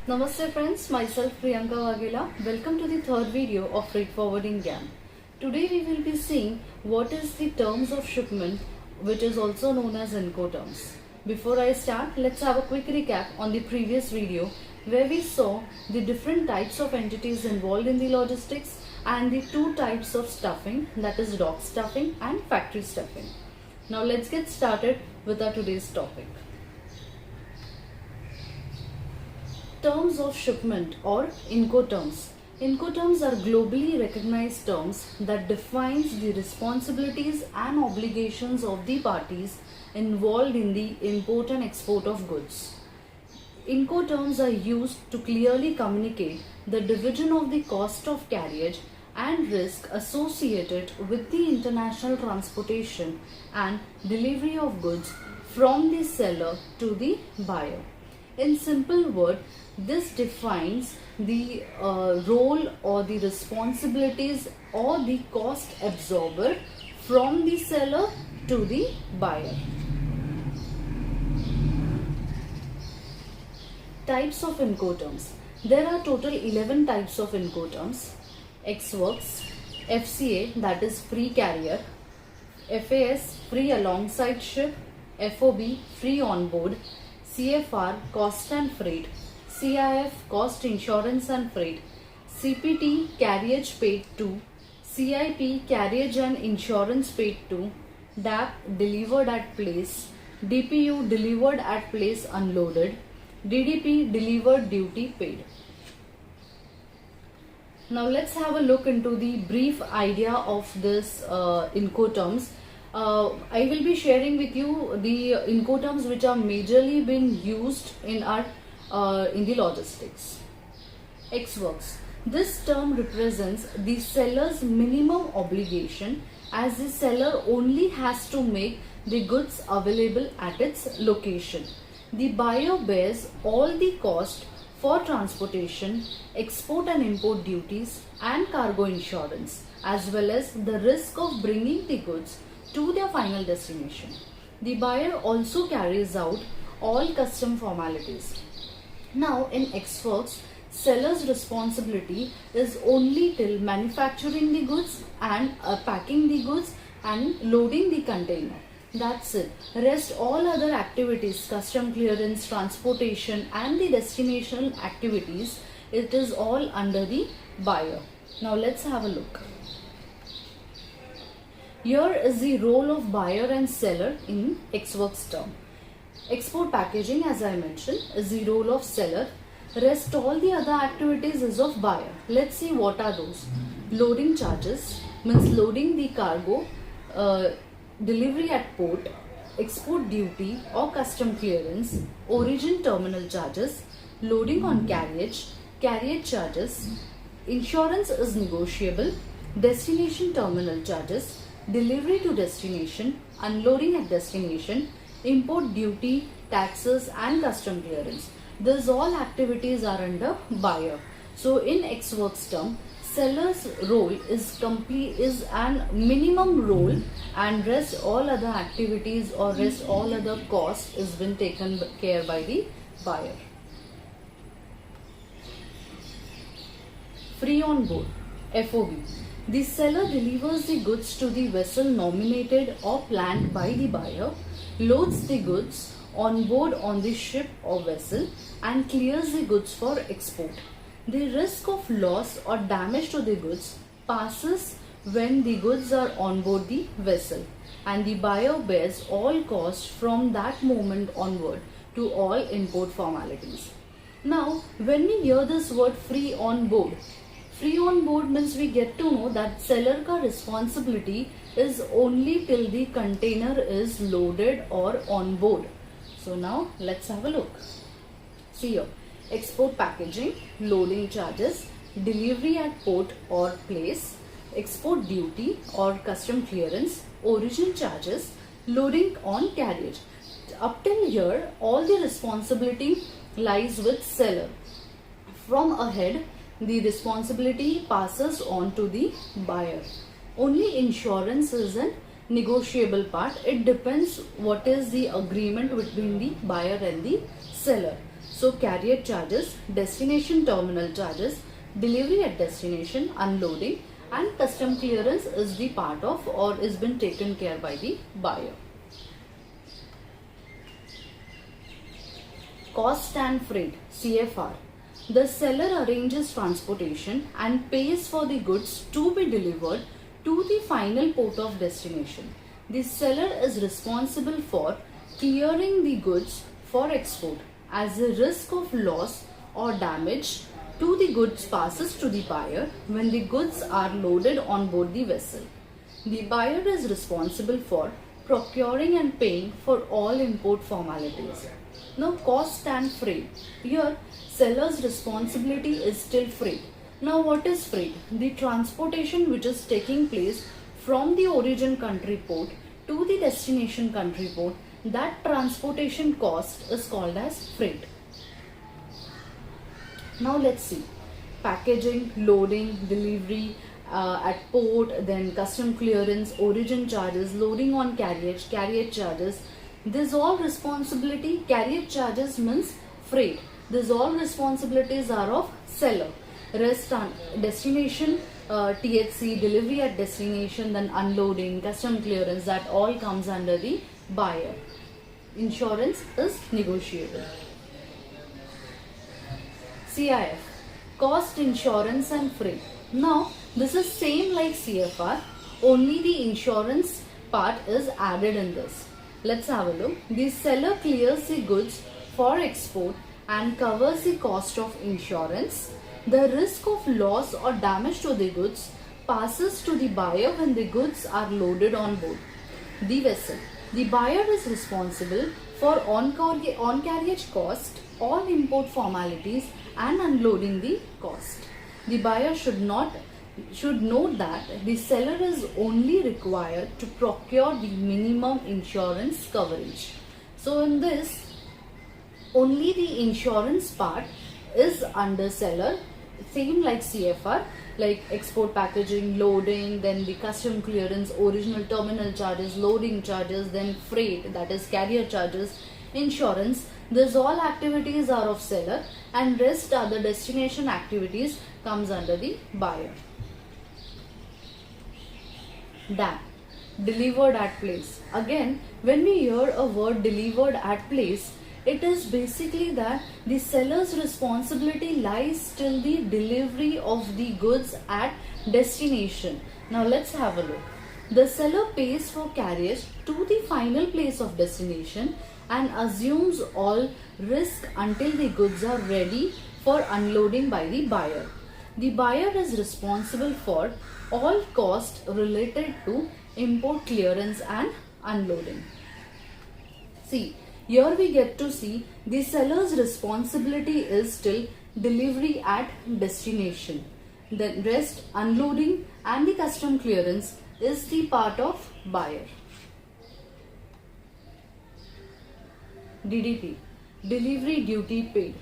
Namaste friends, myself Priyanka Waghela. Welcome to the third video of Freight Forwarding GAN. Today we will be seeing what is the terms of shipment, which is also known as Incoterms. Before I start, let's have a quick recap on the previous video where we saw the different types of entities involved in the logistics and the two types of stuffing, that is dock stuffing and factory stuffing. Now let's get started with our today's topic. Terms of shipment or Incoterms. Incoterms are globally recognized terms that defines the responsibilities and obligations of the parties involved in the import and export of goods. Incoterms are used to clearly communicate the division of the cost of carriage and risk associated with the international transportation and delivery of goods from the seller to the buyer. In simple words, this defines the role or the responsibilities or the cost absorber from the seller to the buyer. Types of Incoterms. There are total 11 types of Incoterms. Ex-works, FCA, that is free carrier, FAS, free alongside ship, FOB, free on board, CFR, cost and freight, CIF, cost, insurance and freight, CPT, carriage paid to, CIP, carriage and insurance paid to, DAP, delivered at place, DPU, delivered at place unloaded, DDP, delivered duty paid. Now let's have a look into the brief idea of this Incoterms. I will be sharing with you the Incoterms which are majorly being used in our in the logistics. Ex-works. This term represents the seller's minimum obligation, as the seller only has to make the goods available at its location. The buyer bears all the cost for transportation, export and import duties and cargo insurance, as well as the risk of bringing the goods to their final destination. The buyer also carries out all custom formalities. Now in ex-works, seller's responsibility is only till manufacturing the goods and packing the goods and loading the container. That's it. Rest all other activities, custom clearance, transportation and the destination activities, it is all under the buyer. Now let's have a look. Here is the role of buyer and seller in ex-works term. Export packaging, as I mentioned, is the role of seller. Rest all the other activities is of buyer. Let's see what are those. Loading charges means loading the cargo, delivery at port, export duty or custom clearance, origin terminal charges, loading on carriage, carriage charges, insurance is negotiable, destination terminal charges, delivery to destination, unloading at destination, import duty, taxes and custom clearance. These all activities are under buyer. So in ex-works term, seller's role is an minimum role, and rest all other activities or rest all other costs is been taken care by the buyer. Free on board, FOB. The seller delivers the goods to the vessel nominated or planned by the buyer, loads the goods on board on the ship or vessel and clears the goods for export. The risk of loss or damage to the goods passes when the goods are on board the vessel, and the buyer bears all costs from that moment onward to all import formalities. Now, when we hear this word free on board means we get to know that seller ka responsibility is only till the container is loaded or on board. So now let's have a look. See here. Export packaging, loading charges, delivery at port or place, export duty or custom clearance, origin charges, loading on carriage. Up till here, all the responsibility lies with seller. From ahead, the responsibility passes on to the buyer. Only insurance is a negotiable part. It depends what is the agreement between the buyer and the seller. So carrier charges, destination terminal charges, delivery at destination, unloading, and custom clearance is the part of or is been taken care by the buyer. Cost and freight, CFR. The seller arranges transportation and pays for the goods to be delivered to the final port of destination. The seller is responsible for clearing the goods for export, as the risk of loss or damage to the goods passes to the buyer when the goods are loaded on board the vessel. The buyer is responsible for procuring and paying for all import formalities. Now cost and freight. Here seller's responsibility is still freight. Now what is freight? The transportation which is taking place from the origin country port to the destination country port, that transportation cost is called as freight. Now let's see. Packaging, loading, delivery at port, then custom clearance, origin charges, loading on carriage, carriage charges. This all responsibility, carriage charges means freight. These all responsibilities are of seller. Rest on destination, THC, delivery at destination, then unloading, custom clearance, that all comes under the buyer. Insurance is negotiable. CIF, cost, insurance and freight. Now this is same like CFR, only the insurance part is added in this. Let's have a look. The seller clears the goods for export and covers the cost of insurance. The risk of loss or damage to the goods passes to the buyer when the goods are loaded on board the vessel. The buyer is responsible for on-carriage cost, all import formalities and unloading the cost. The buyer should note that the seller is only required to procure the minimum insurance coverage. So in this, only the insurance part is under seller, same like CFR, like export packaging, loading, then the custom clearance, original terminal charges, loading charges, then freight, that is carrier charges, insurance. These all activities are of seller and rest other destination activities comes under the buyer. DAP, delivered at place. Again, when we hear a word delivered at place, it is basically that the seller's responsibility lies till the delivery of the goods at destination. Now let's have a look. The seller pays for carriage to the final place of destination and assumes all risk until the goods are ready for unloading by the buyer. The buyer is responsible for all costs related to import clearance and unloading. See, here we get to see the seller's responsibility is still delivery at destination. The rest, unloading and the custom clearance, is the part of buyer. DDP, delivery duty paid.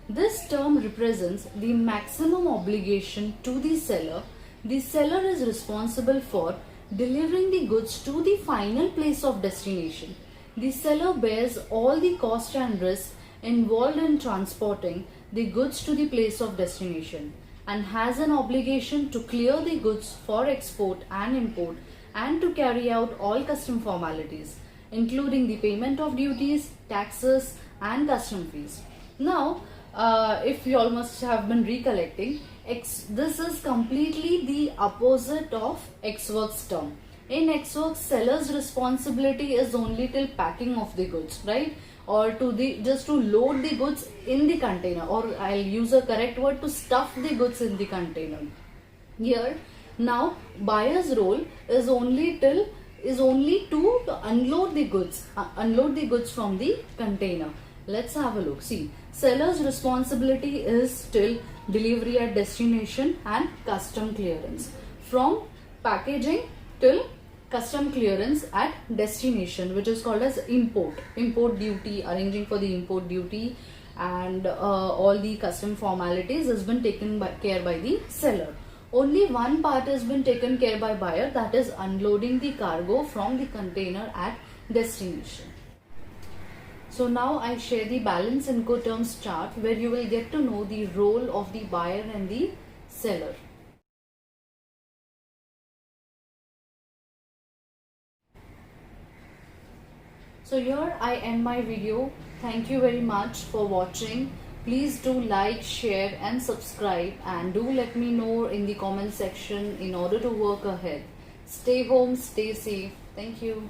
This term represents the maximum obligation to the seller. The seller is responsible for delivering the goods to the final place of destination. The seller bears all the cost and risk involved in transporting the goods to the place of destination and has an obligation to clear the goods for export and import and to carry out all custom formalities, including the payment of duties, taxes and custom fees. Now, if you all must have been recollecting, this is completely the opposite of ex-works term. In ex-works, seller's responsibility is only till packing of the goods, right? Or just to load the goods in the container, or I'll use a correct word, to stuff the goods in the container. Here, now buyer's role is only to unload the goods from the container. Let's have a look. See, seller's responsibility is still delivery at destination and custom clearance. From packaging till custom clearance at destination, which is called as import duty, arranging for the import duty and all the custom formalities has been taken care by the seller. Only one part has been taken care by buyer, that is unloading the cargo from the container at destination. So now I share the balance Incoterms chart where you will get to know the role of the buyer and the seller. So here I end my video. Thank you very much for watching. Please do like, share and subscribe, and do let me know in the comment section in order to work ahead. Stay home, stay safe. Thank you.